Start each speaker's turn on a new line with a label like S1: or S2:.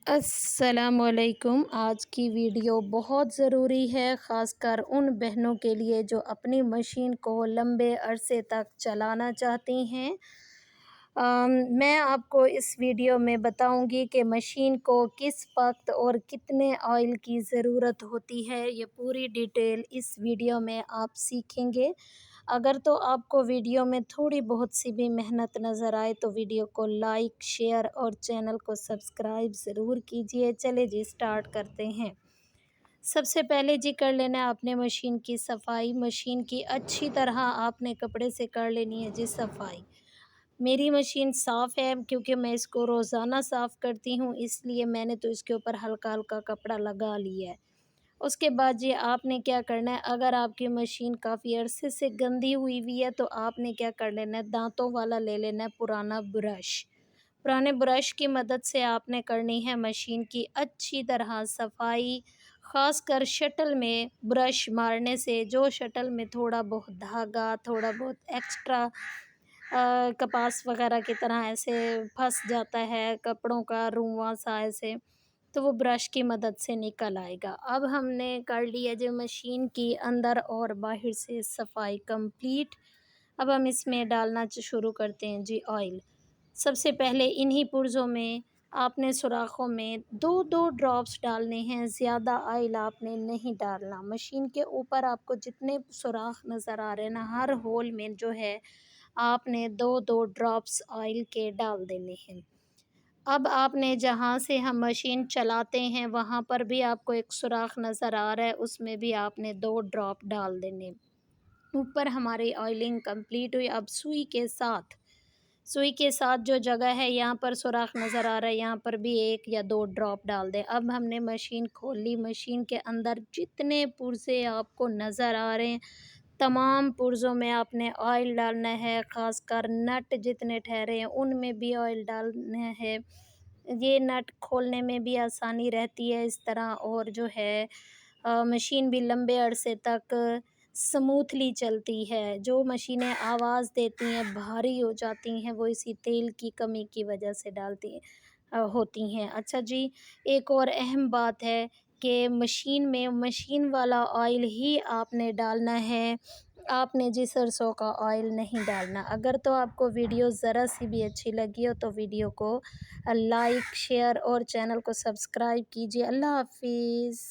S1: السلام علیکم۔ آج کی ویڈیو بہت ضروری ہے، خاص کر ان بہنوں کے لیے جو اپنی مشین کو لمبے عرصے تک چلانا چاہتی ہیں۔ میں آپ کو اس ویڈیو میں بتاؤں گی کہ مشین کو کس وقت اور کتنے آئل کی ضرورت ہوتی ہے۔ یہ پوری ڈیٹیل اس ویڈیو میں آپ سیکھیں گے۔ اگر تو آپ کو ویڈیو میں تھوڑی بہت سی بھی محنت نظر آئے تو ویڈیو کو لائک، شیئر اور چینل کو سبسکرائب ضرور کیجئے۔ چلے جی سٹارٹ کرتے ہیں۔ سب سے پہلے جی کر لینا ہے اپنے مشین کی صفائی۔ مشین کی اچھی طرح آپ نے کپڑے سے کر لینی ہے جی صفائی۔ میری مشین صاف ہے کیونکہ میں اس کو روزانہ صاف کرتی ہوں، اس لیے میں نے تو اس کے اوپر ہلکا ہلکا کپڑا لگا لیا ہے۔ اس کے بعد جی آپ نے کیا کرنا ہے، اگر آپ کی مشین کافی عرصے سے گندی ہوئی ہے تو آپ نے کیا کر لینا ہے، دانتوں والا لے لینا ہے پرانا برش۔ پرانے برش کی مدد سے آپ نے کرنی ہے مشین کی اچھی طرح صفائی، خاص کر شٹل میں برش مارنے سے جو شٹل میں تھوڑا بہت دھاگا، تھوڑا بہت ایکسٹرا کپاس وغیرہ کی طرح ایسے پھنس جاتا ہے کپڑوں کا رواں سا ایسے، تو وہ برش کی مدد سے نکل آئے گا۔ اب ہم نے کر لی ہے جو مشین کی اندر اور باہر سے صفائی کمپلیٹ۔ اب ہم اس میں ڈالنا شروع کرتے ہیں جی آئل۔ سب سے پہلے انہی پرزوں میں آپ نے سوراخوں میں 2 ڈراپس ڈالنے ہیں، زیادہ آئل آپ نے نہیں ڈالنا۔ مشین کے اوپر آپ کو جتنے سوراخ نظر آ رہے ہیں نا، ہر ہول میں جو ہے آپ نے 2 ڈراپس آئل کے ڈال دینے ہیں۔ اب آپ نے جہاں سے ہم مشین چلاتے ہیں وہاں پر بھی آپ کو ایک سوراخ نظر آ رہا ہے، اس میں بھی آپ نے 2 ڈراپ ڈال دینے۔ اوپر ہماری آئلنگ کمپلیٹ ہوئی۔ اب سوئی کے ساتھ جو جگہ ہے یہاں پر سوراخ نظر آ رہا ہے، یہاں پر بھی 1 یا 2 ڈراپ ڈال دیں۔ اب ہم نے مشین کھول لی۔ مشین کے اندر جتنے پرزے آپ کو نظر آ رہے ہیں تمام پرزوں میں آپ نے آئل ڈالنا ہے، خاص کر نٹ جتنے ٹھہرے ہیں ان میں بھی آئل ڈالنا ہے۔ یہ نٹ کھولنے میں بھی آسانی رہتی ہے اس طرح، اور جو ہے مشین بھی لمبے عرصے تک سموتھلی چلتی ہے۔ جو مشینیں آواز دیتی ہیں، بھاری ہو جاتی ہیں، وہ اسی تیل کی کمی کی وجہ سے ہوتی ہیں۔ اچھا جی، ایک اور اہم بات ہے کہ مشین والا آئل ہی آپ نے ڈالنا ہے، آپ نے جی سرسوں کا آئل نہیں ڈالنا۔ اگر تو آپ کو ویڈیو ذرا سی بھی اچھی لگی ہو تو ویڈیو کو لائک، شیئر اور چینل کو سبسکرائب کیجیے۔ اللہ حافظ۔